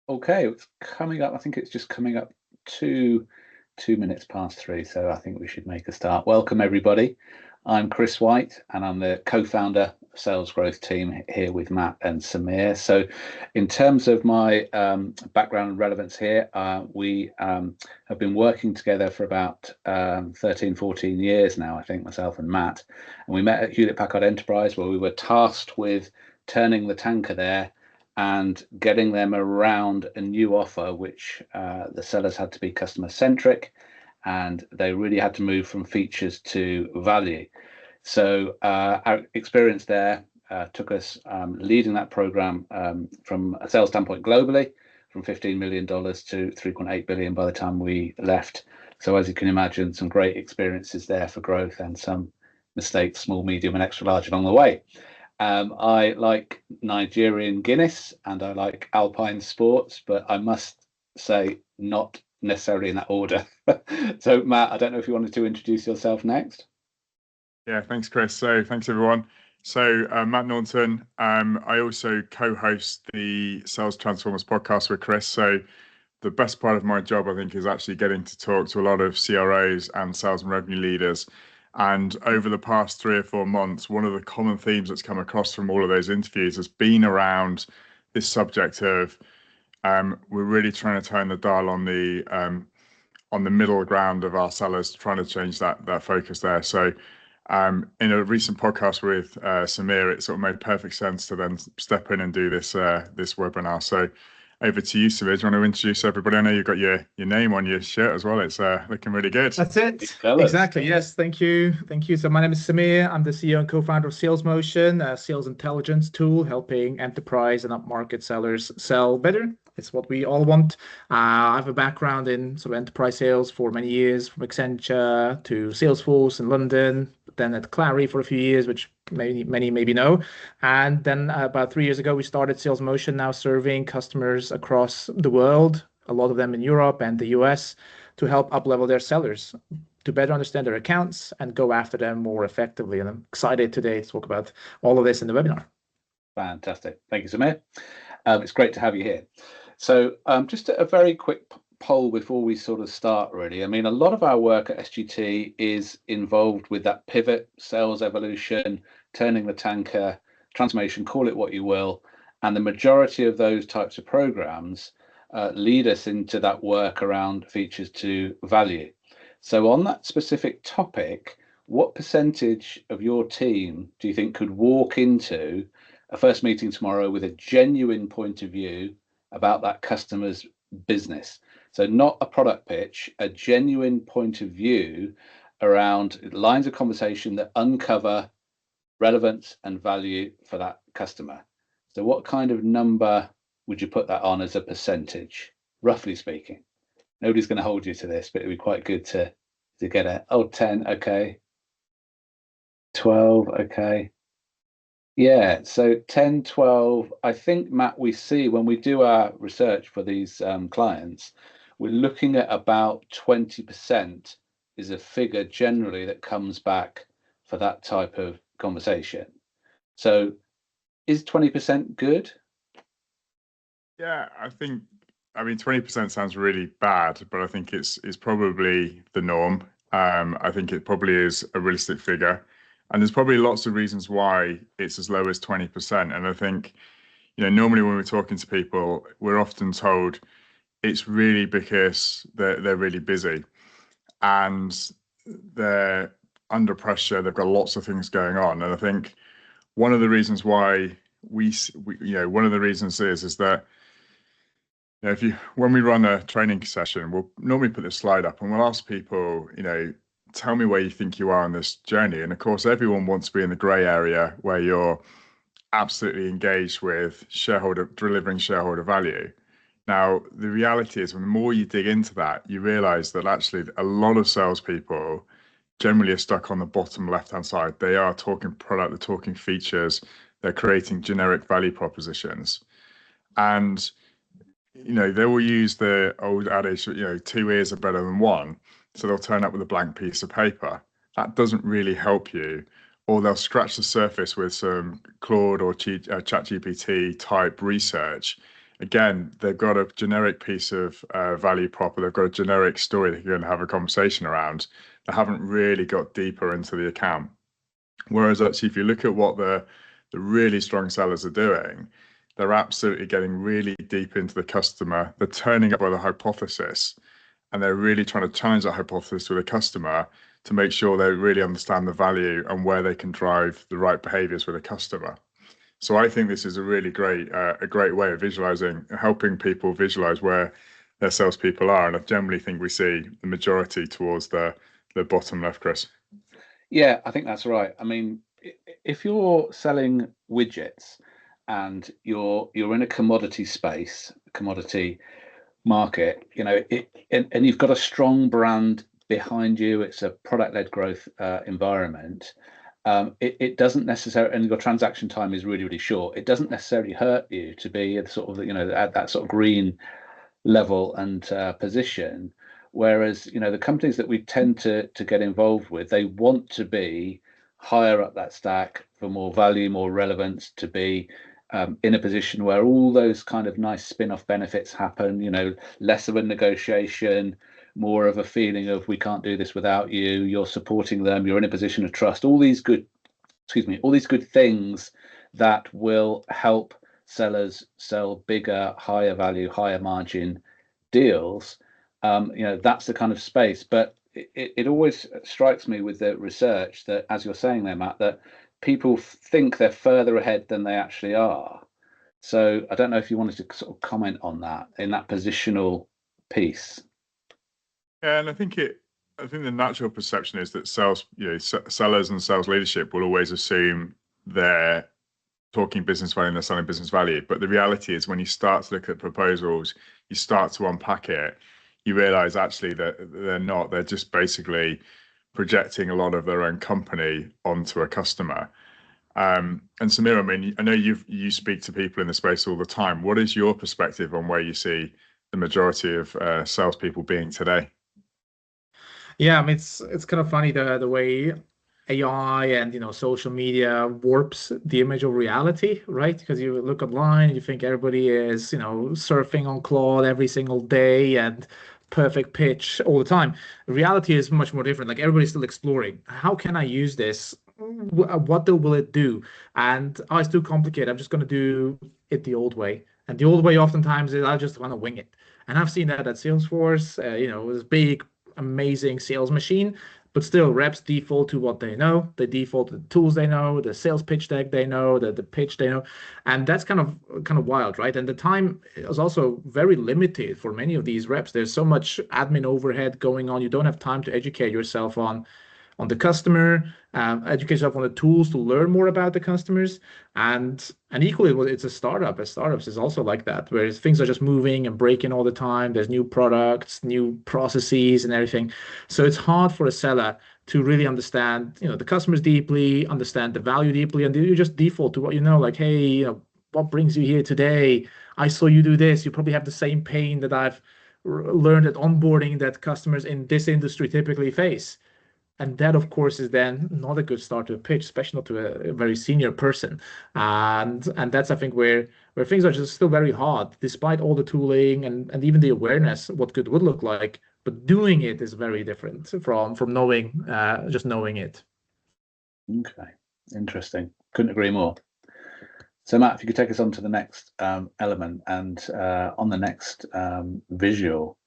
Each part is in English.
Okay, it's coming up. I think it's just coming up two minutes past three, so I think we should make a start. Welcome, everybody. I'm Chris White, and I'm the co-founder of Sales Growth Team here with Matt and Samir. So, in terms of my background and relevance here, we have been working together for about 13, 14 years now, I think, myself and Matt. And we met at Hewlett Packard Enterprise, where we were tasked with turning the tanker there and getting them around a new offer, which the sellers had to be customer centric, and they really had to move from features to value. So our experience there took us leading that program from a sales standpoint globally, from $15 million to $3.8 billion by the time we left. So as you can imagine, some great experiences there for growth and some mistakes, small, medium, and extra large along the way. I like Nigerian Guinness and I like Alpine sports, but I must say not necessarily in that order. So, Matt, I don't know if you wanted to introduce yourself next. Yeah, thanks, Chris. So thanks, everyone. So Matt Norton, I also co-host the Sales Transformers podcast with Chris. So the best part of my job, I think, is actually getting to talk to a lot of CROs and sales and revenue leaders. And over the past 3 or 4 months, one of the common themes that's come across from all of those interviews has been around this subject of we're really trying to turn the dial on the middle ground of our sellers, trying to change that focus there. So in a recent podcast with Samir, it sort of made perfect sense to then step in and do this webinar. So over to you, Samir. Do you want to introduce everybody? I know you've got your name on your shirt as well. It's looking really good. That's it. Exactly. Yes. Thank you. Thank you. So my name is Samir. I'm the CEO and co-founder of Salesmotion, a sales intelligence tool helping enterprise and upmarket sellers sell better. It's what we all want. I have a background in sort of enterprise sales for many years, from Accenture to Salesforce in London, then at Clary for a few years, which many maybe know. And then about 3 years ago, we started Salesmotion, now serving customers across the world, a lot of them in Europe and the US, to help up-level their sellers, to better understand their accounts and go after them more effectively. And I'm excited today to talk about all of this in the webinar. Fantastic. Thank you, Samir. It's great to have you here. So just a very quick poll before we sort of start, really. I mean, a lot of our work at SGT is involved with that pivot, sales evolution, turning the tanker, transformation, call it what you will. And the majority of those types of programs lead us into that work around features to value. So on that specific topic, what percentage of your team do you think could walk into a first meeting tomorrow with a genuine point of view about that customer's business? So not a product pitch, a genuine point of view around lines of conversation that uncover relevance and value for that customer. So what kind of number would you put that on as a percentage, roughly speaking? Nobody's going to hold you to this, but it'd be quite good to get a 10, okay. 12, okay. Yeah, so 10, 12, I think, Matt, we see when we do our research for these clients, we're looking at about 20% is a figure generally that comes back for that type of conversation. So is 20% good? Yeah, I mean, 20% sounds really bad, but I think it's probably the norm. I think it probably is a realistic figure. And there's probably lots of reasons why it's as low as 20%. And I think, normally when we're talking to people, we're often told it's really because they're really busy and they're under pressure. They've got lots of things going on. And I think one of the reasons why one of the reasons is that when we run a training session, we'll normally put this slide up and we'll ask people, tell me where you think you are on this journey. And of course, everyone wants to be in the gray area where you're absolutely engaged with delivering shareholder value. Now, the reality is, when the more you dig into that, you realize that actually a lot of salespeople generally are stuck on the bottom left-hand side. They are talking product, they're talking features, they're creating generic value propositions. And they will use the old adage, 2 ears are better than one. So they'll turn up with a blank piece of paper. That doesn't really help you. Or they'll scratch the surface with some Claude or ChatGPT type research. again, they've got a generic piece of value prop, or they've got a generic story that you're going to have a conversation around. They haven't really got deeper into the account. Whereas actually, if you look at what the really strong sellers are doing, they're absolutely getting really deep into the customer. They're turning up with a hypothesis, and they're really trying to challenge that hypothesis with a customer to make sure they really understand the value and where they can drive the right behaviors with a customer. So I think this is a really great way of visualizing, helping people visualize where their salespeople are. And I generally think we see the majority towards the bottom left, Chris. Yeah, I think that's right. I mean, if you're selling widgets and you're in a commodity space, commodity market, and you've got a strong brand behind you, it's a product-led growth environment. It doesn't necessarily, and your transaction time is really, really short. It doesn't necessarily hurt you to be at sort of, at that sort of green level and position. Whereas, the companies that we tend to get involved with, they want to be higher up that stack for more value, more relevance, to be in a position where all those kind of nice spin-off benefits happen, less of a negotiation, more of a feeling of we can't do this without you, you're supporting them, you're in a position of trust, all these good things that will help sellers sell bigger, higher value, higher margin deals. That's the kind of space. But it always strikes me with the research that, as you're saying there, Matt, that people think they're further ahead than they actually are. So I don't know if you wanted to sort of comment on that in that positional piece. Yeah, and I think the natural perception is that sellers and sales leadership will always assume they're talking business value and they're selling business value. But the reality is, when you start to look at proposals, you start to unpack it, you realize actually that they're not. They're just basically projecting a lot of their own company onto a customer. And Samir, I mean, I know you speak to people in the space all the time. What is your perspective on where you see the majority of salespeople being today? Yeah, I mean, it's kind of funny the way AI and social media warps the image of reality, right? Because you look online, you think everybody is surfing on Claude every single day and perfect pitch all the time. Reality is much more different. Like, everybody's still exploring. How can I use this? What will it do? And it's too complicated. I'm just going to do it the old way. And the old way oftentimes is I just want to wing it. And I've seen that at Salesforce, this big, amazing sales machine, but still reps default to what they know. They default to the tools they know, the sales pitch deck they know, the pitch they know. And that's kind of wild, right? And the time is also very limited for many of these reps. There's so much admin overhead going on. You don't have time to educate yourself on the customer, educate yourself on the tools to learn more about the customers. And equally, it's a startup. As startups is also like that, where things are just moving and breaking all the time. There's new products, new processes, and everything. So it's hard for a seller to really understand, the customers deeply, understand the value deeply, and you just default to what you know. Like, hey, what brings you here today? I saw you do this. You probably have the same pain that I've learned at onboarding that customers in this industry typically face. And that, of course, is then not a good start to a pitch, especially not to a very senior person. And that's, I think, where things are just still very hard, despite all the tooling and even the awareness of what good would look like. But doing it is very different from knowing, just knowing it. Okay, interesting. Couldn't agree more. So, Matt, if you could take us on to the next element, and on the next visual,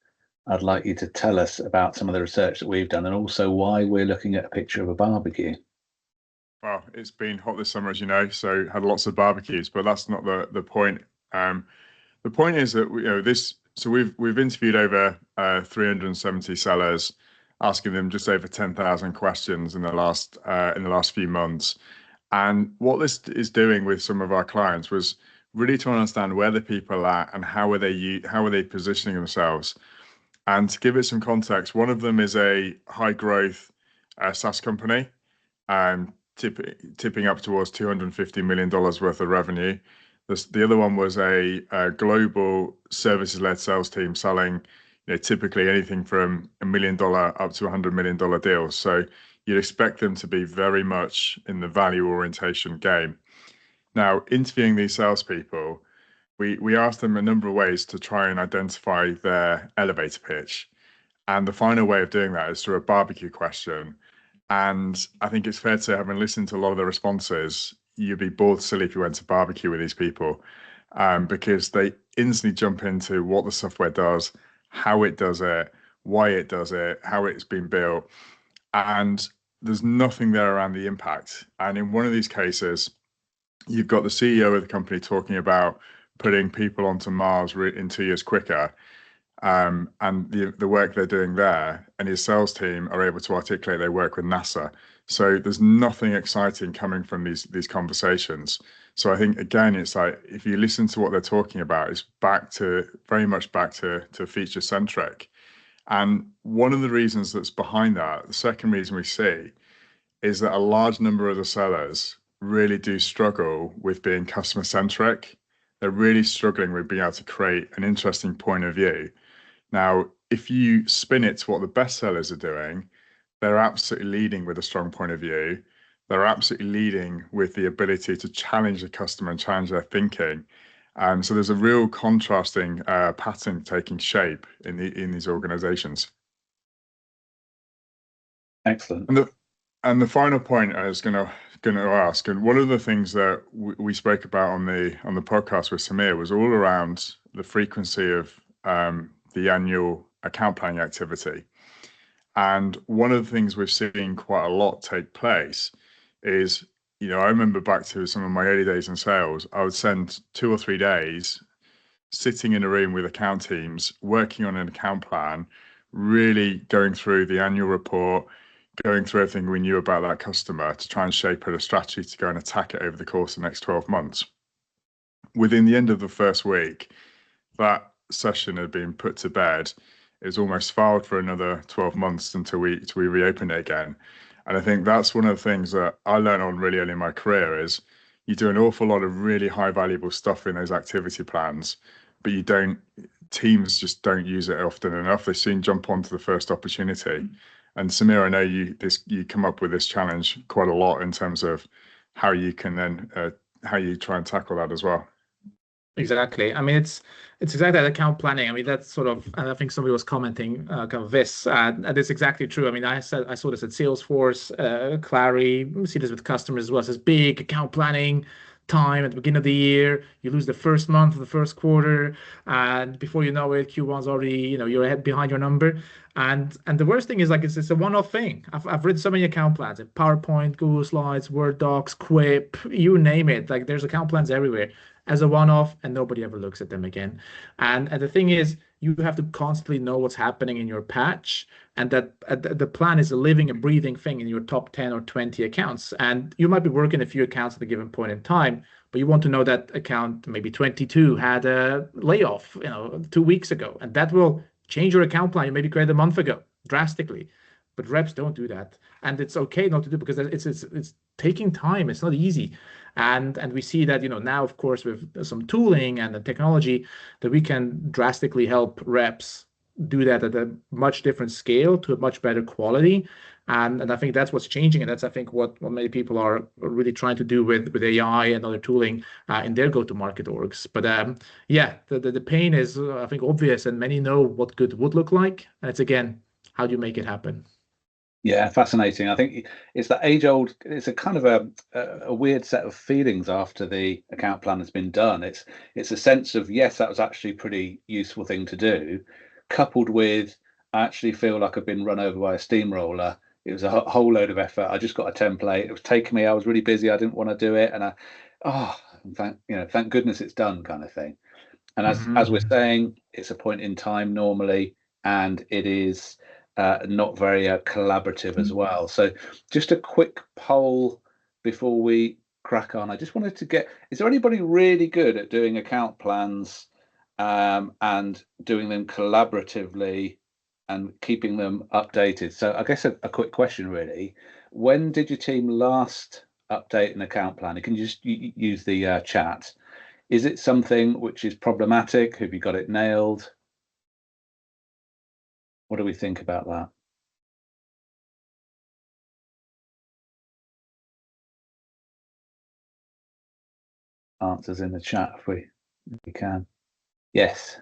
I'd like you to tell us about some of the research that we've done, and also why we're looking at a picture of a barbecue. Well, it's been hot this summer, as you know, so had lots of barbecues, but that's not the point. The point is that So we've interviewed over 370 sellers, asking them just over 10,000 questions in the last few months. And what this is doing with some of our clients was really to understand where the people are and how are they positioning themselves. And to give it some context, one of them is a high growth SaaS company, tipping up towards $250 million worth of revenue. The other one was a global services-led sales team selling typically anything from $1 million up to $100 million deals. So you'd expect them to be very much in the value orientation game. Now, interviewing these salespeople, we asked them a number of ways to try and identify their elevator pitch. And the final way of doing that is through a barbecue question. And I think it's fair to say, having listened to a lot of the responses, you'd be bored silly if you went to barbecue with these people, because they instantly jump into what the software does, how it does it, why it does it, how it's been built. And there's nothing there around the impact. And in one of these cases, you've got the CEO of the company talking about putting people onto Mars in 2 years quicker, and the work they're doing there, and his sales team are able to articulate they work with NASA. So there's nothing exciting coming from these conversations. So I think, again, it's like, if you listen to what they're talking about, it's very much back to feature centric. And one of the reasons that's behind that, the second reason we see, is that a large number of the sellers really do struggle with being customer centric. They're really struggling with being able to create an interesting point of view. Now, if you spin it to what the best sellers are doing, they're absolutely leading with a strong point of view. They're absolutely leading with the ability to challenge the customer and challenge their thinking. So there's a real contrasting pattern taking shape in these organizations. Excellent. And the final point I was going to ask, and one of the things that we spoke about on the podcast with Samir was all around the frequency of the annual account planning activity. And one of the things we've seen quite a lot take place is, I remember back to some of my early days in sales, I would spend 2 or 3 days sitting in a room with account teams, working on an account plan, really going through the annual report, going through everything we knew about that customer to try and shape a strategy to go and attack it over the course of the next 12 months. Within the end of the first week, that session had been put to bed. It was almost filed for another 12 months until we reopened it again. And I think that's one of the things that I learned on really early in my career is you do an awful lot of really high valuable stuff in those activity plans, but teams just don't use it often enough. They soon jump onto the first opportunity. And Samir, I know you come up with this challenge quite a lot in terms of how you can then how you try and tackle that as well. Exactly. I mean, it's exactly that account planning. I mean, that's sort of, and I think somebody was commenting kind of this, and it's exactly true. I mean, I saw this at Salesforce, Clary, we see this with customers as well. It's this big account planning time at the beginning of the year. You lose the first month of the first quarter, and before you know it, Q1's already, you're ahead behind your number. And the worst thing is, like, it's a one-off thing. I've written so many account plans in PowerPoint, Google Slides, Word docs, Quip, you name it. Like, there's account plans everywhere as a one-off, and nobody ever looks at them again. And the thing is, you have to constantly know what's happening in your patch, and that the plan is a living and breathing thing in your top 10 or 20 accounts. And you might be working a few accounts at a given point in time, but you want to know that account maybe 22 had a layoff 2 weeks ago, and that will change your account plan you maybe created a month ago drastically. But reps don't do that, and it's okay not to do, because it's taking time. It's not easy. And we see that now, of course, with some tooling and the technology, that we can drastically help reps do that at a much different scale to a much better quality. And I think that's what's changing, and that's, I think, what many people are really trying to do with AI and other tooling in their go-to-market orgs. But yeah, the pain is, I think, obvious, and many know what good would look like. And it's, again, how do you make it happen? Yeah, fascinating. I think it's that age-old. It's a kind of a weird set of feelings after the account plan has been done. It's a sense of, yes, that was actually a pretty useful thing to do, coupled with, I actually feel like I've been run over by a steamroller. It was a whole load of effort. I just got a template. It was taking me. I was really busy. I didn't want to do it, and thank goodness it's done, kind of thing. And as we're saying, it's a point in time normally, and it is not very collaborative as well. So just a quick poll before we crack on. I just wanted to get, is there anybody really good at doing account plans and doing them collaboratively and keeping them updated? So I guess a quick question, really. When did your team last update an account plan? You can just use the chat. Is it something which is problematic? Have you got it nailed? What do we think about that? Answers in the chat if we We can. Yes.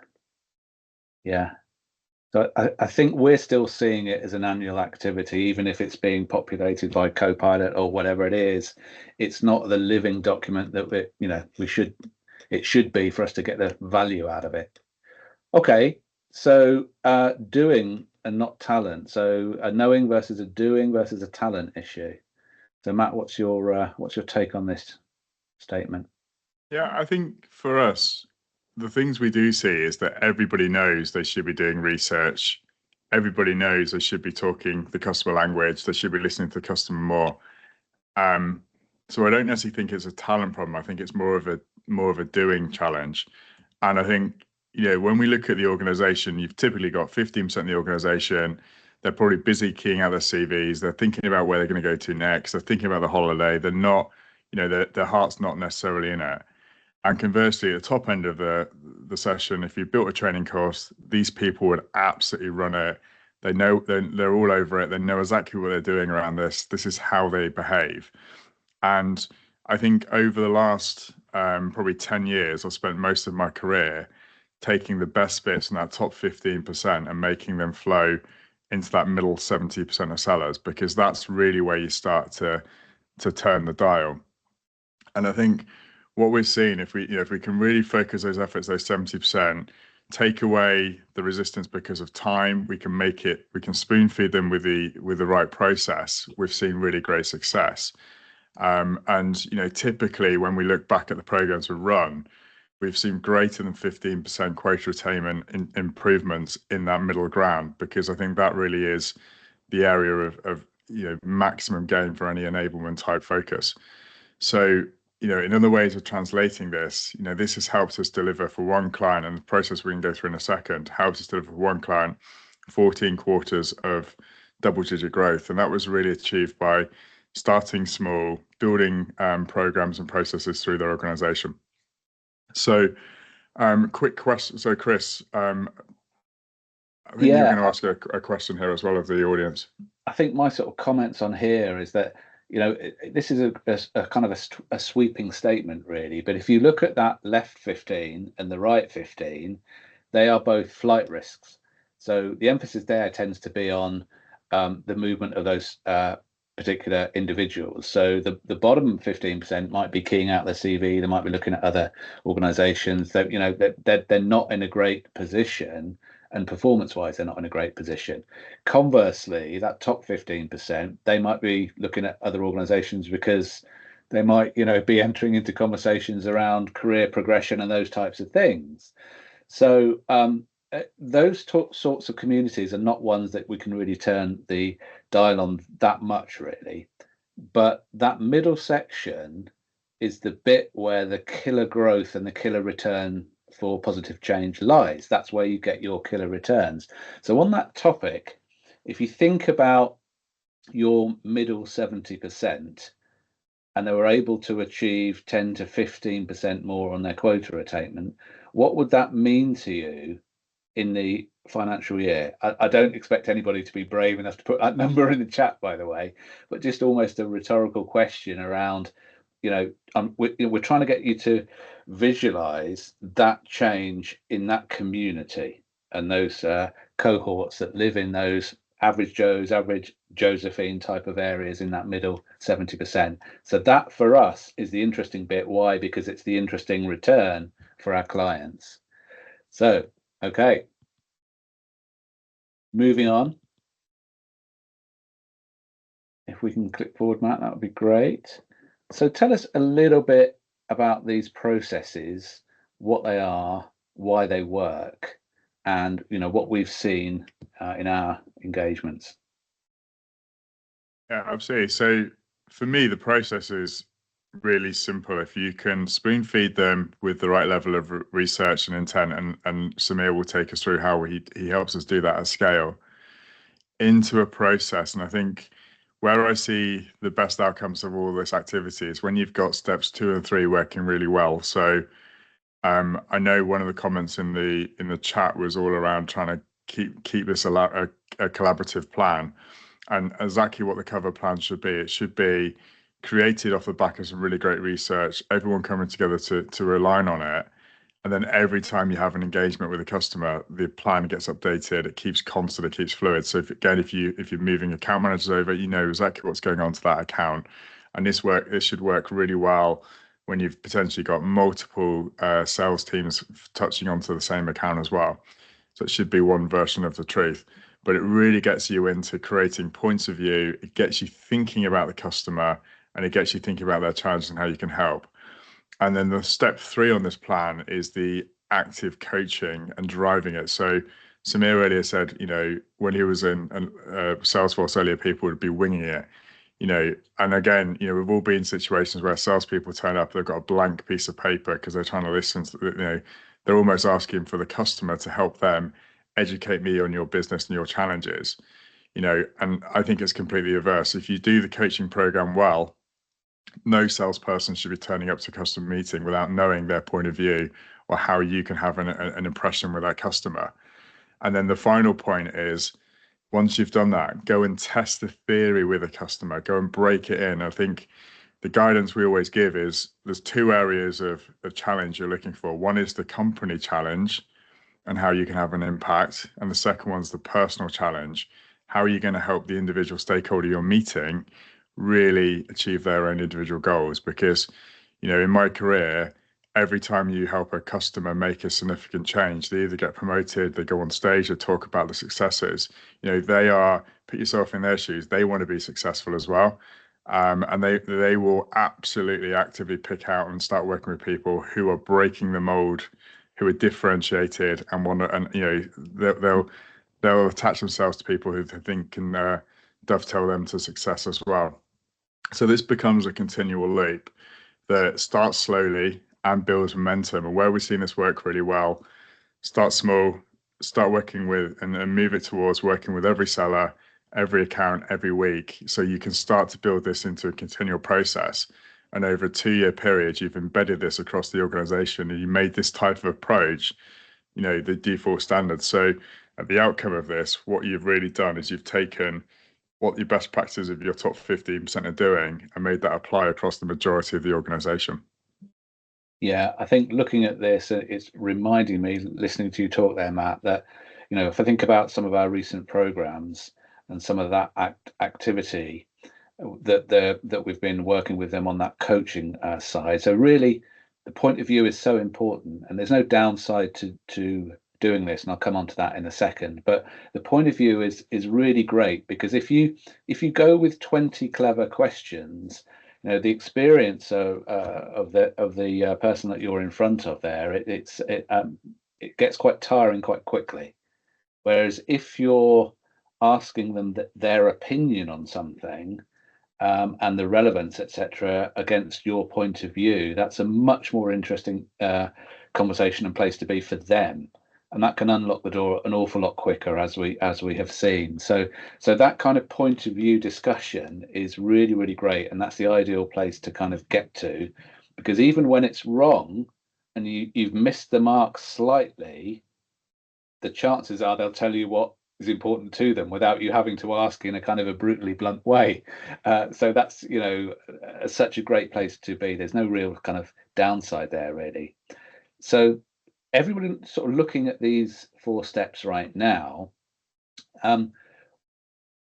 Yeah. So I think we're still seeing it as an annual activity, even if it's being populated by Copilot or whatever it is. It's not the living document that it should be for us to get the value out of it. Okay, so doing and not talent. So a knowing versus a doing versus a talent issue. So Matt, what's your take on this statement? Yeah, I think for us, the things we do see is that everybody knows they should be doing research. Everybody knows they should be talking the customer language. They should be listening to the customer more. So I don't necessarily think it's a talent problem. I think it's more of a doing challenge. And I think, when we look at the organization, you've typically got 15% of the organization. They're probably busy keying out their CVs. They're thinking about where they're going to go to next. They're thinking about the holiday. They're not, their heart's not necessarily in it. And conversely, at the top end of the session, if you built a training course, these people would absolutely run it. They know they're all over it. They know exactly what they're doing around this. This is how they behave. And I think over the last probably 10 years, I've spent most of my career taking the best bits in that top 15% and making them flow into that middle 70% of sellers, because that's really where you start to turn the dial. And I think what we're seeing, if we can really focus those efforts, those 70%, take away the resistance because of time, we can spoon feed them with the right process. We've seen really great success. And typically when we look back at the programs we run, we've seen greater than 15% quota attainment improvements in that middle ground, because I think that really is the area of maximum gain for any enablement type focus. So, in other ways of translating this, this has helped us deliver for one client, and the process we can go through in a second helps us deliver for one client 14 quarters of double-digit growth. And that was really achieved by starting small, building programs and processes through their organization. So, quick question. So, Chris, I think you're going to ask a question here as well of the audience. I think my sort of comments on here is that, this is a kind of a sweeping statement, really. But if you look at that left 15 and the right 15, they are both flight risks. So the emphasis there tends to be on the movement of those particular individuals. So the bottom 15% might be keying out their CV. They might be looking at other organizations. They're not in a great position, and performance-wise, they're not in a great position. Conversely, that top 15%, they might be looking at other organizations because they might, be entering into conversations around career progression and those types of things. So those sorts of communities are not ones that we can really turn the dial on that much, really. But that middle section is the bit where the killer growth and the killer return for positive change lies. That's where you get your killer returns. So on that topic, if you think about your middle 70%, and they were able to achieve 10 to 15% more on their quota attainment, what would that mean to you in the financial year? I don't expect anybody to be brave enough to put that number in the chat, by the way, but just almost a rhetorical question around, we're trying to get you to visualize that change in that community and those cohorts that live in those average Joes, average Josephine type of areas in that middle 70%. So that for us is the interesting bit. Why? Because it's the interesting return for our clients. So, okay. Moving on. If we can click forward, Matt, that would be great. So tell us a little bit about these processes, what they are, why they work, and what we've seen in our engagements. Yeah, absolutely. So for me, the process is really simple. If you can spoon feed them with the right level of research and intent, and Samir will take us through how he helps us do that at scale into a process. And I think where I see the best outcomes of all this activity is when you've got steps 2 and 3 working really well. So I know one of the comments in the chat was all around trying to keep this a collaborative plan, and exactly what the cover plan should be. It should be created off the back of some really great research, everyone coming together to align on it, And then every time you have an engagement with a customer, the plan gets updated. It keeps constant. It keeps fluid. So if you're moving account managers over, you know exactly what's going on to that account. And this should work really well when you've potentially got multiple sales teams touching onto the same account as well. So it should be one version of the truth. But it really gets you into creating points of view. It gets you thinking about the customer, and it gets you thinking about their challenges and how you can help. And then the step 3 on this plan is the active coaching and driving it. So Samir earlier said, when he was in Salesforce earlier, people would be winging it, and again, we've all been in situations where salespeople turn up, they've got a blank piece of paper because they're trying to listen to, they're almost asking for the customer to help them educate me on your business and your challenges, and I think it's completely reverse. If you do the coaching program well, no salesperson should be turning up to a customer meeting without knowing their point of view or how you can have an impression with that customer. And then the final point is, once you've done that, go and test the theory with a customer, go and break it in. I think the guidance we always give is there's 2 areas of challenge you're looking for. One is the company challenge and how you can have an impact. And the second one's the personal challenge. How are you going to help the individual stakeholder you're meeting really achieve their own individual goals? Because, in my career, every time you help a customer make a significant change, they either get promoted, they go on stage, they talk about the successes. Put yourself in their shoes, they want to be successful as well. And they will absolutely actively pick out and start working with people who are breaking the mold, who are differentiated and want to, and they'll attach themselves to people who they think can dovetail them to success as well. So this becomes a continual loop that starts slowly and builds momentum. And where we've seen this work really well, start small, start working with, and move it towards working with every seller, every account, every week. So you can start to build this into a continual process. And over a 2-year period, you've embedded this across the organization, and you made this type of approach, the default standard. So at the outcome of this, what you've really done is you've taken what your best practices of your top 15% are doing and made that apply across the majority of the organization. Yeah, I think looking at this, it's reminding me, listening to you talk there, Matt, that, if I think about some of our recent programs and some of that activity that we've been working with them on that coaching side. So really, the point of view is so important, and there's no downside to doing this, and I'll come on to that in a second. But the point of view is really great, because if you go with 20 clever questions, the experience of the person that you're in front of there, it gets quite tiring quite quickly. Whereas if you're asking them their opinion on something, and the relevance, etc., against your point of view, that's a much more interesting conversation and place to be for them, and that can unlock the door an awful lot quicker, as we have seen. So that kind of point of view discussion is really, really great, and that's the ideal place to kind of get to, because even when it's wrong and you've missed the mark slightly, the chances are they'll tell you what is important to them without you having to ask in a kind of a brutally blunt way. So that's, such a great place to be. There's no real kind of downside there, really. So everybody sort of looking at these 4 steps right now,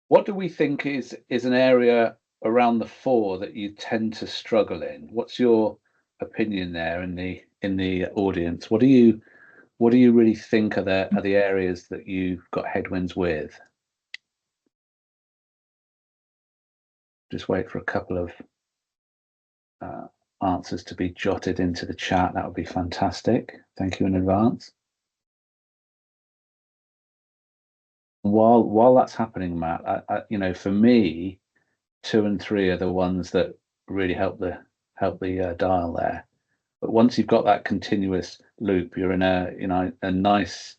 what do we think is an area around the 4 that you tend to struggle in? What's your opinion there in the audience? What do you really think are the areas that you've got headwinds with? Just wait for a couple of answers to be jotted into the chat. That would be fantastic. Thank you in advance. While that's happening, Matt, for me, 2 and 3 are the ones that really help the dial there. But once you've got that continuous loop, you're in a nice,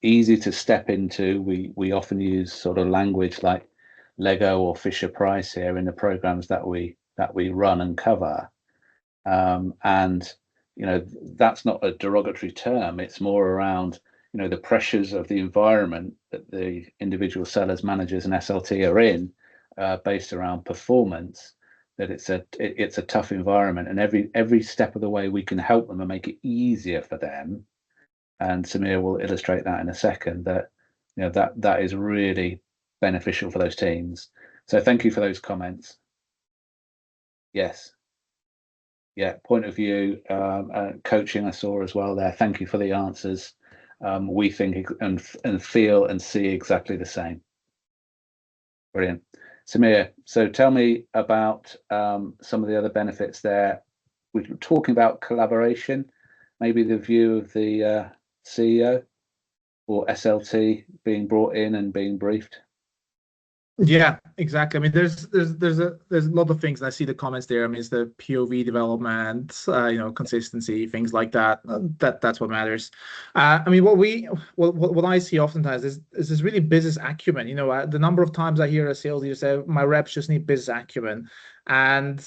easy to step into. We often use sort of language like Lego or Fisher Price here in the programs that we run and cover, and that's not a derogatory term. It's more around the pressures of the environment that the individual sellers, managers, and SLT are in, based around performance. that it's a tough environment, and every step of the way we can help them and make it easier for them. And Samir will illustrate that in a second. That that is really beneficial for those teams. So thank you for those comments. Yes. Yeah, point of view, coaching I saw as well there. Thank you for the answers. We think and feel and see exactly the same. Brilliant. Samir, so tell me about some of the other benefits there. We're talking about collaboration, maybe the view of the CEO or SLT being brought in and being briefed. Yeah, exactly. I mean, there's a lot of things, and I see the comments there. I mean, it's the POV development, consistency, things like that. That's what matters. I mean, what I see oftentimes is this really business acumen. The number of times I hear a sales leader say, "My reps just need business acumen," and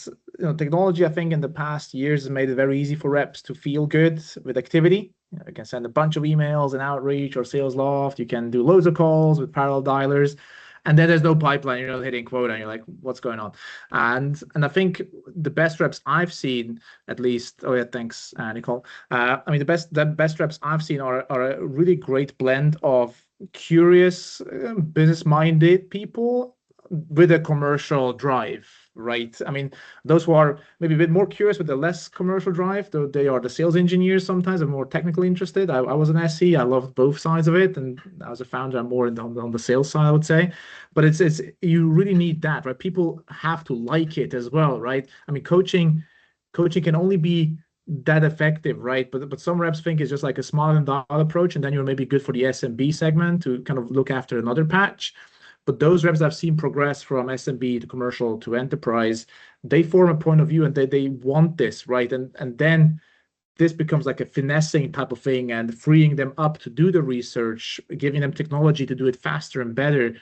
technology, I think, in the past years has made it very easy for reps to feel good with activity. You can send a bunch of emails in Outreach or Sales Loft. You can do loads of calls with parallel dialers. And then there's no pipeline, you're not hitting quota, and you're like, what's going on? And I think the best reps I've seen, at least, oh yeah, thanks, Nicole. I mean, the best reps I've seen are a really great blend of curious, business-minded people with a commercial drive, right? I mean, those who are maybe a bit more curious with the less commercial drive, though they are the sales engineers sometimes, are more technically interested. I was an SE, I loved both sides of it, and as a founder, I'm more on the sales side, I would say. But it's you really need that, right? People have to like it as well, right? I mean, coaching can only be that effective, right? But some reps think it's just like a smile and dial approach, and then you're maybe good for the SMB segment to kind of look after another patch. But those reps I've seen progress from SMB to commercial to enterprise, they form a point of view and they want this, right? And then this becomes like a finessing type of thing and freeing them up to do the research, giving them technology to do it faster and better.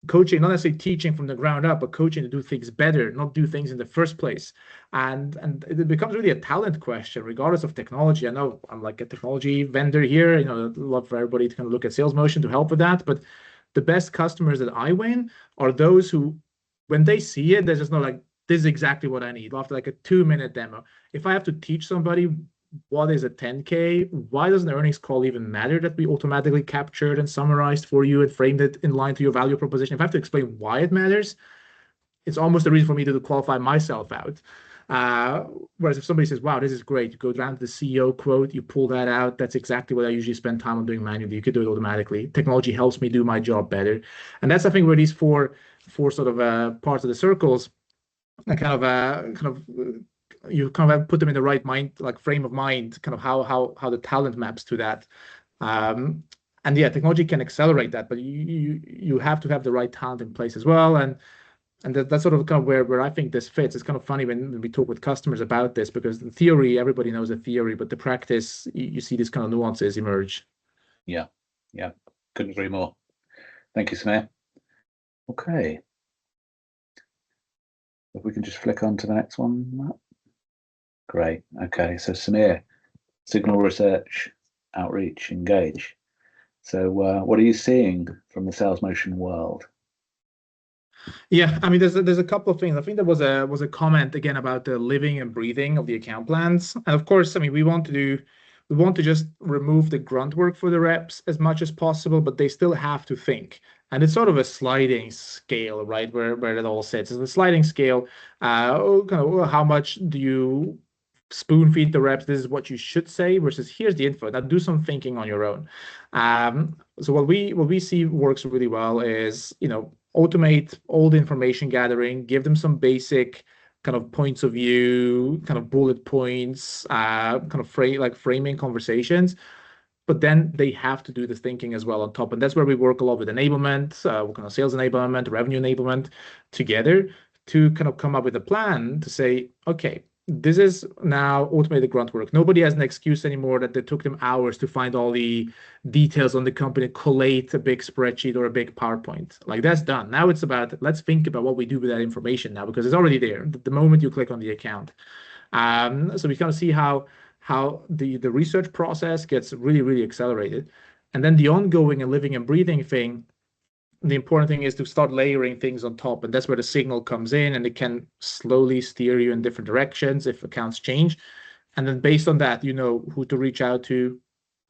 Coaching, not necessarily teaching from the ground up, but coaching to do things better, not do things in the first place. And it becomes really a talent question, regardless of technology. I know I'm like a technology vendor here, I'd love for everybody to kind of look at Salesmotion to help with that. But the best customers that I win are those who, when they see it, they're just not like, this is exactly what I need. After like a 2-minute demo, if I have to teach somebody what is a 10K, why doesn't the earnings call even matter that we automatically captured and summarized for you and framed it in line to your value proposition? If I have to explain why it matters, it's almost a reason for me to qualify myself out. Whereas if somebody says, wow, this is great, you go down to the CEO quote, you pull that out, that's exactly what I usually spend time on doing manually. You could do it automatically. Technology helps me do my job better. And that's, I think, where these four sort of parts of the circles you kind of put them in the right mind, like frame of mind, kind of how the talent maps to that. And yeah, technology can accelerate that, but you have to have the right talent in place as well. And that's sort of kind of where I think this fits. It's kind of funny when we talk with customers about this, because in theory, everybody knows the theory, but the practice, you see these kind of nuances emerge. Yeah, couldn't agree more. Thank you, Samir. Okay. If we can just flick on to the next one. Great. Okay, so Samir, signal research, outreach, engage. So what are you seeing from the Salesmotion world? Yeah, I mean, there's a couple of things. I think there was a comment again about the living and breathing of the account plans. And of course, I mean, we want to just remove the grunt work for the reps as much as possible, but they still have to think. And it's sort of a sliding scale, right, where it all sits. It's a sliding scale. Kind of how much do you spoon feed the reps? This is what you should say versus here's the info. Now do some thinking on your own. So what we see works really well is, automate all the information gathering, give them some basic kind of points of view, kind of bullet points, kind of framing conversations. But then they have to do the thinking as well on top. And that's where we work a lot with enablement, kind of sales enablement, revenue enablement together to kind of come up with a plan to say, okay, this is now automated grunt work. Nobody has an excuse anymore that it took them hours to find all the details on the company, collate a big spreadsheet or a big PowerPoint. Like, that's done. Now it's about, let's think about what we do with that information now, because it's already there the moment you click on the account. So we kind of see how the research process gets really, really accelerated. And then the ongoing and living and breathing thing, the important thing is to start layering things on top, and that's where the signal comes in, and it can slowly steer you in different directions if accounts change. And then based on that, you know who to reach out to,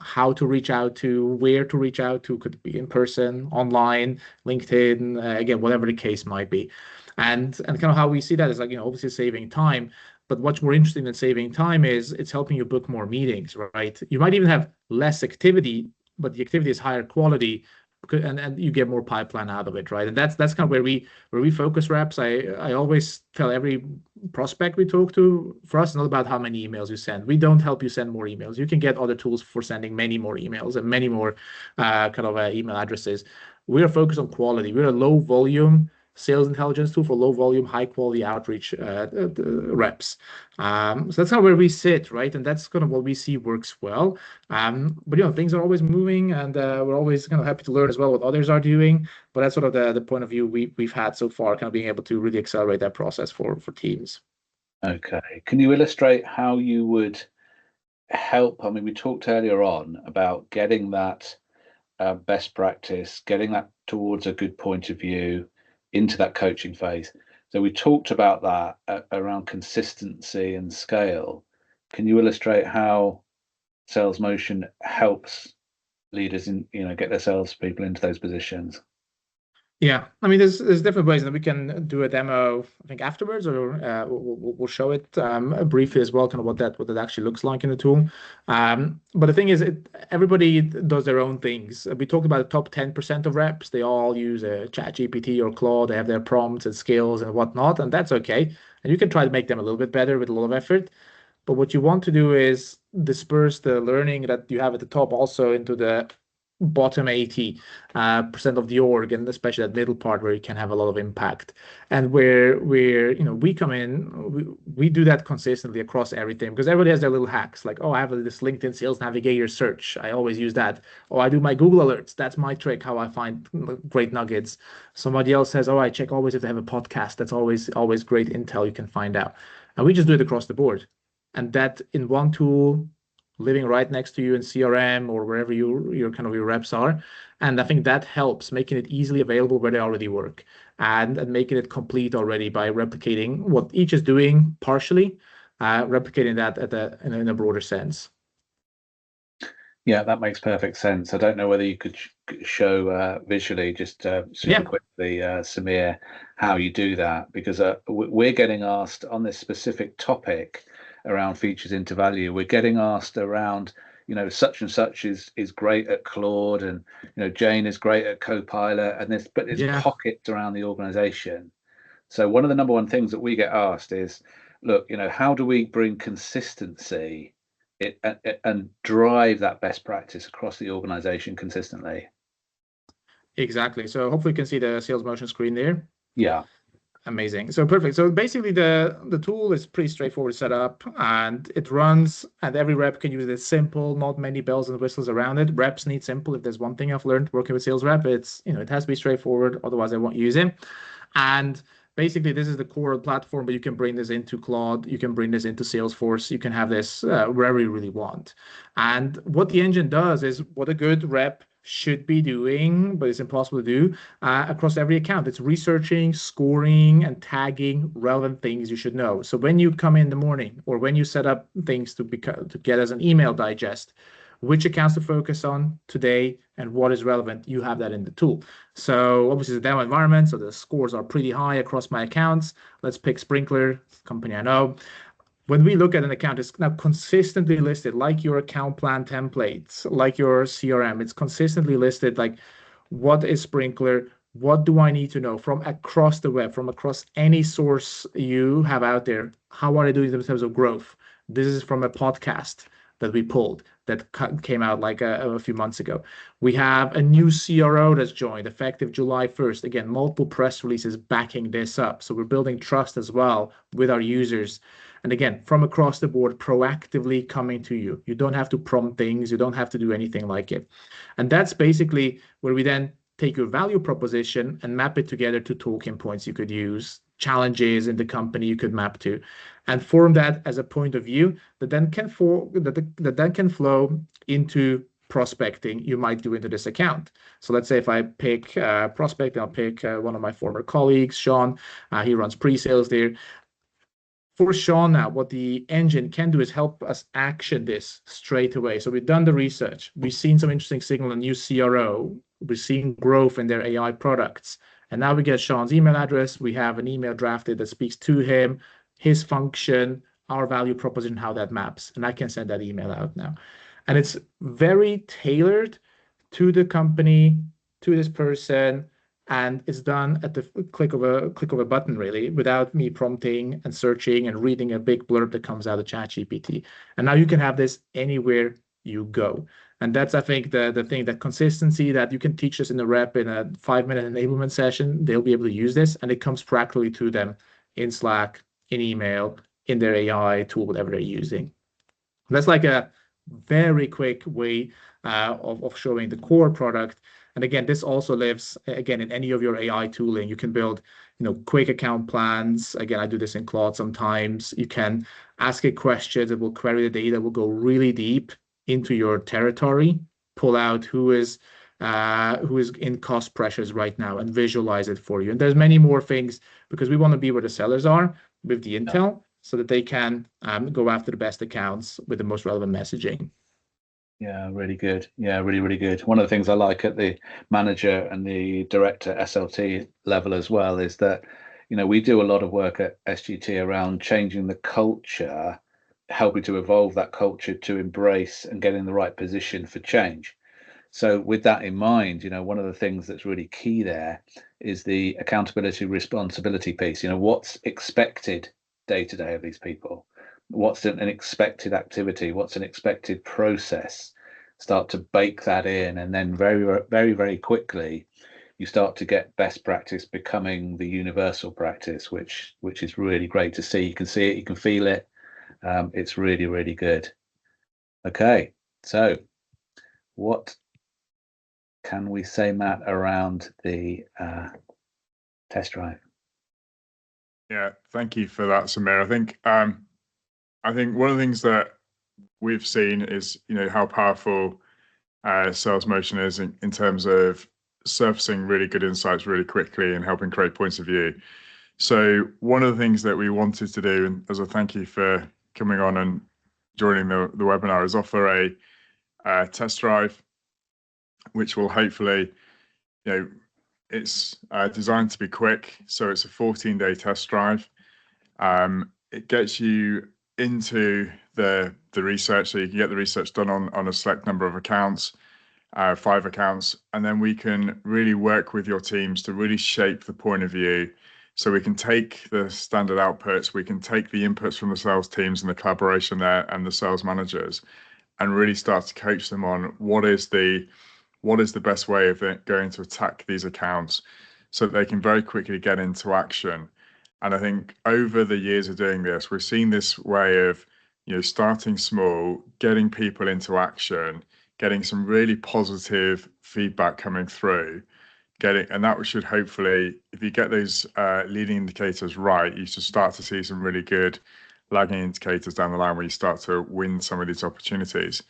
how to reach out to, where to reach out to, could be in person, online, LinkedIn, again, whatever the case might be. And kind of how we see that is like, you know, obviously saving time, but what's more interesting than saving time is it's helping you book more meetings, right? You might even have less activity, but the activity is higher quality, and you get more pipeline out of it, right? And that's kind of where we focus reps. I always tell every prospect we talk to, for us, it's not about how many emails you send. We don't help you send more emails. You can get other tools for sending many more emails and many more email addresses. We are focused on quality. We're a low volume sales intelligence tool for low volume, high quality outreach reps. So that's kind of where we sit, right? And that's kind of what we see works well. But you know, things are always moving, and we're always kind of happy to learn as well what others are doing. But that's sort of the point of view we've had so far, kind of being able to really accelerate that process for teams. Okay. Can you illustrate how you would help? I mean, we talked earlier on about getting that best practice, getting that towards a good point of view into that coaching phase. So we talked about that around consistency and scale. Can you illustrate how Salesmotion helps leaders in, you know, get their salespeople into those positions? Yeah, I mean, there's different ways that we can do a demo, I think, afterwards, or we'll show it briefly as well, kind of what that actually looks like in the tool. But the thing is, everybody does their own things. We talked about the top 10% of reps. They all use a ChatGPT or Claude. They have their prompts and skills and whatnot, and that's okay. And you can try to make them a little bit better with a lot of effort. But what you want to do is disperse the learning that you have at the top also into the bottom 80% of the org, and especially that middle part where you can have a lot of impact. And where you know, we come in, we do that consistently across everything, because everybody has their little hacks, like, oh, I have this LinkedIn Sales Navigator search, I always use that. Oh, I do my Google alerts, that's my trick, how I find great nuggets. Somebody else says, oh, I check always if they have a podcast, that's always great intel you can find out. And we just do it across the board, and that in one tool, living right next to you in CRM or wherever your kind of your reps are. And I think that helps making it easily available where they already work, and making it complete already by replicating what each is doing partially, replicating that in a broader sense. Yeah, that makes perfect sense. I don't know whether you could show visually, just super quickly, Samir, how you do that, because we're getting asked on this specific topic around features into value. We're getting asked around, you know, such and such is great at Claude, and you know, Jane is great at Copilot, and but it's pockets around the organization. So one of the number one things that we get asked is, look, you know, how do we bring consistency and drive that best practice across the organization consistently? Exactly. So hopefully you can see the Salesmotion screen there. Yeah. Amazing. So perfect. So basically the tool is pretty straightforward to set up, and it runs, and every rep can use it. It's simple, not many bells and whistles around it. Reps need simple. If there's one thing I've learned working with sales rep, it's, you know, it has to be straightforward, otherwise I won't use it. And basically this is the core platform, but you can bring this into Claude, you can bring this into Salesforce, you can have this wherever you really want. And what the engine does is what a good rep should be doing, but it's impossible to do across every account. It's researching, scoring, and tagging relevant things you should know. So when you come in the morning, or when you set up things to get as an email digest, which accounts to focus on today and what is relevant, you have that in the tool. So obviously it's a demo environment, so the scores are pretty high across my accounts. Let's pick Sprinkler, company I know. When we look at an account, it's now consistently listed, like your account plan templates, like your CRM. It's consistently listed, like, what is Sprinkler? What do I need to know from across the web, from across any source you have out there? How are they doing in terms of growth? This is from a podcast that we pulled that came out like a few months ago. We have a new CRO that's joined effective July 1st. Again, multiple press releases backing this up. So we're building trust as well with our users. And again, from across the board, proactively coming to you. You don't have to prompt things. You don't have to do anything like it. And that's basically where we then take your value proposition and map it together to talking points you could use, challenges in the company you could map to, and form that as a point of view that then can flow into prospecting you might do into this account. So let's say if I pick prospect, I'll pick one of my former colleagues, Sean. He runs pre-sales there. For Sean now, what the engine can do is help us action this straight away. So we've done the research. We've seen some interesting signal in new CRO. We've seen growth in their AI products. And now we get Sean's email address. We have an email drafted that speaks to him, his function, our value proposition, how that maps. And I can send that email out now. And it's very tailored to the company, to this person, and it's done at the click of a button, really, without me prompting and searching and reading a big blurb that comes out of ChatGPT. And now you can have this anywhere you go. And that's, I think, the thing, that consistency that you can teach us in a rep in a 5-minute enablement session. They'll be able to use this, and it comes practically to them in Slack, in email, in their AI tool, whatever they're using. That's like a very quick way of showing the core product. And again, this also lives, again, in any of your AI tooling. You can build, quick account plans. Again, I do this in Claude sometimes. You can ask it questions. It will query the data, will go really deep into your territory, pull out who is in cost pressures right now and visualize it for you. And there's many more things, because we want to be where the sellers are with the intel, so that they can go after the best accounts with the most relevant messaging. Yeah, really good. Yeah, really, really good. One of the things I like at the manager and the director SLT level as well is that, we do a lot of work at SGT around changing the culture, helping to evolve that culture to embrace and get in the right position for change. So with that in mind, one of the things that's really key there is the accountability responsibility piece. What's expected day to day of these people? What's an expected activity? What's an expected process? Start to bake that in, and then very, very, very quickly you start to get best practice becoming the universal practice, which is really great to see. You can see it, you can feel it. It's really, really good. Okay, so what can we say, Matt, around the test drive? Yeah, thank you for that, Samir. I think one of the things that we've seen is, how powerful Salesmotion is in terms of surfacing really good insights really quickly and helping create points of view. So one of the things that we wanted to do, and as a thank you for coming on and joining the webinar, is offer a test drive, which will hopefully, it's designed to be quick. So it's a 14-day test drive. It gets you into the research, so you can get the research done on a select number of accounts, 5 accounts, and then we can really work with your teams to really shape the point of view. So we can take the standard outputs, we can take the inputs from the sales teams and the collaboration there and the sales managers, and really start to coach them on what is the best way of going to attack these accounts, so that they can very quickly get into action. And I think over the years of doing this, we've seen this way of, starting small, getting people into action, getting some really positive feedback coming through, and that should hopefully, if you get those leading indicators right, you should start to see some really good lagging indicators down the line where you start to win some of these opportunities.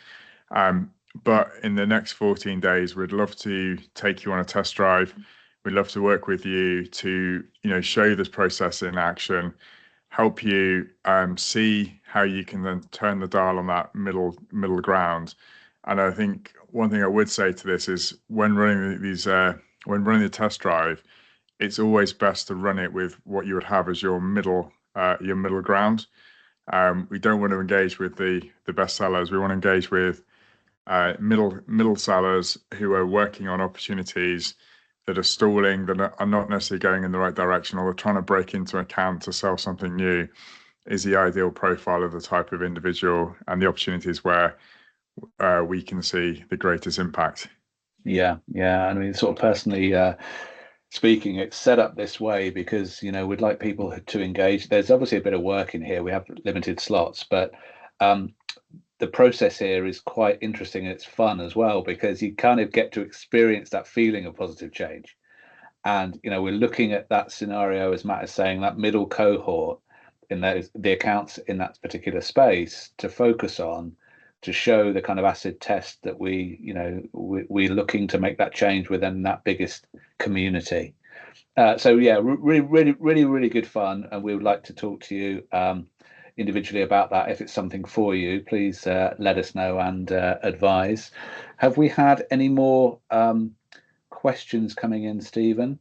But in the next 14 days, we'd love to take you on a test drive. We'd love to work with you to, show you this process in action, help you see how you can then turn the dial on that middle ground. And I think one thing I would say to this is, when running the test drive, it's always best to run it with what you would have as your middle ground. We don't want to engage with the best sellers. We want to engage with middle sellers who are working on opportunities that are stalling, that are not necessarily going in the right direction, or are trying to break into account to sell something new, is the ideal profile of the type of individual and the opportunities where we can see the greatest impact. Yeah. I mean, sort of personally speaking, it's set up this way because, we'd like people to engage. There's obviously a bit of work in here. We have limited slots, but the process here is quite interesting, and it's fun as well, because you kind of get to experience that feeling of positive change. And we're looking at that scenario, as Matt is saying, that middle cohort in the accounts in that particular space to focus on, show the kind of acid test that we're looking to make that change within that biggest community. So yeah, really good fun, and we would like to talk to you individually about that. If it's something for you, please let us know and advise. Have we had any more questions coming in, Stephen,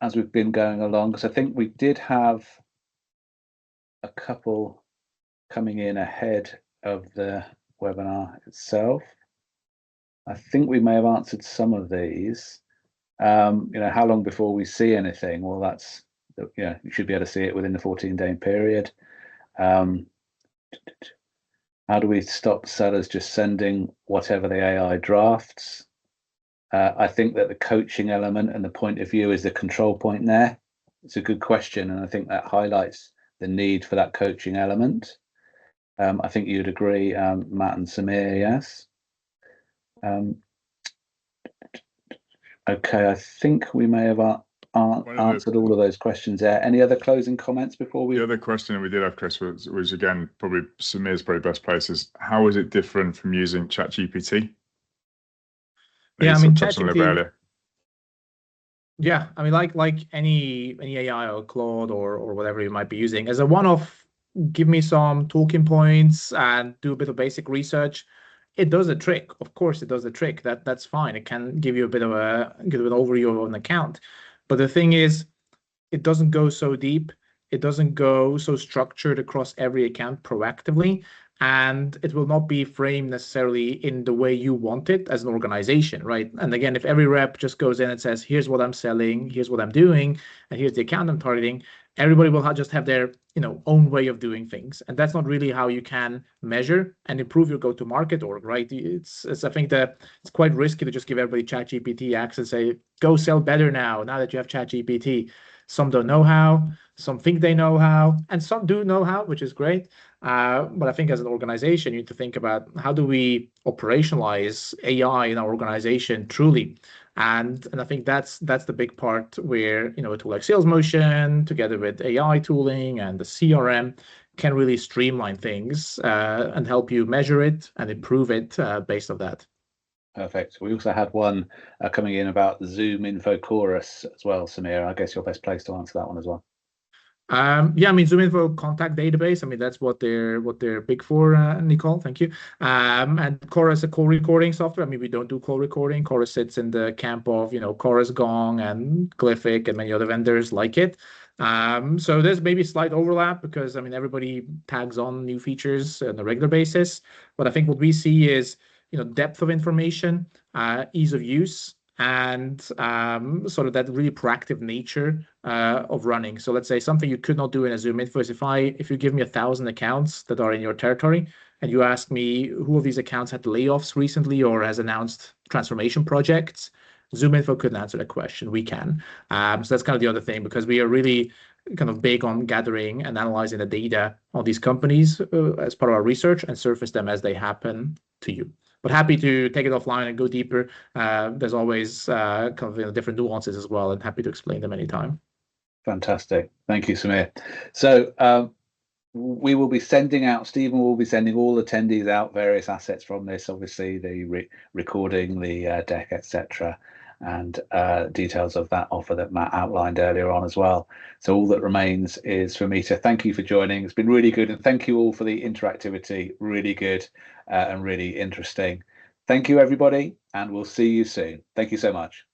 as we've been going along? Because I think we did have a couple coming in ahead of the webinar itself. I think we may have answered some of these. How long before we see anything? Well, that's, you should be able to see it within the 14-day period. How do we stop sellers just sending whatever the AI drafts? I think that the coaching element and the point of view is the control point there. It's a good question, and I think that highlights the need for that coaching element. I think you'd agree, Matt and Samir, yes? Okay, I think we may have answered all of those questions there. Any other closing comments before we... The other question we did have, Chris, was again, probably Samir's probably best place, is how is it different from using ChatGPT? Yeah, I mean, ChatGPT... Yeah, I mean, like any AI or Claude or whatever you might be using, as a one-off, give me some talking points and do a bit of basic research. It does a trick. Of course, it does a trick. That's fine. It can give you a bit of an overview of an account. But the thing is, it doesn't go so deep. It doesn't go so structured across every account proactively. And it will not be framed necessarily in the way you want it as an organization, right? And again, if every rep just goes in and says, here's what I'm selling, here's what I'm doing, and here's the account I'm targeting, everybody will just have their own way of doing things. And that's not really how you can measure and improve your go-to-market org, right? I think that it's quite risky to just give everybody ChatGPT access and say, go sell better now that you have ChatGPT. Some don't know how, some think they know how, and some do know how, which is great. But I think as an organization, you need to think about how do we operationalize AI in our organization truly. And I think that's the big part where, a tool like Salesmotion, together with AI tooling and the CRM, can really streamline things and help you measure it and improve it based on that. Perfect. We also had one coming in about ZoomInfo Chorus as well, Samir. I guess you're best placed to answer that one as well. Yeah, I mean, ZoomInfo contact database. I mean, that's what they're big for, Nicole. Thank you. And Chorus, a call recording software. I mean, we don't do call recording. Chorus sits in the camp of, Chorus, Gong, and Glyphic, and many other vendors like it. So there's maybe slight overlap because, I mean, everybody tags on new features on a regular basis. But I think what we see is, depth of information, ease of use, and sort of that really proactive nature of running. So let's say something you could not do in a ZoomInfo is if you give me 1,000 accounts that are in your territory and you ask me who of these accounts had layoffs recently or has announced transformation projects, ZoomInfo couldn't answer that question. We can. So that's kind of the other thing, because we are really kind of big on gathering and analyzing the data on these companies as part of our research and surface them as they happen to you. But happy to take it offline and go deeper. There's always kind of different nuances as well, and happy to explain them anytime. Fantastic. Thank you, Samir. So we will be sending out, Stephen will be sending all attendees out various assets from this, obviously the recording, the deck, etc., and details of that offer that Matt outlined earlier on as well. So all that remains is for me to thank you for joining. It's been really good, and thank you all for the interactivity. Really good and really interesting. Thank you, everybody, and we'll see you soon. Thank you so much.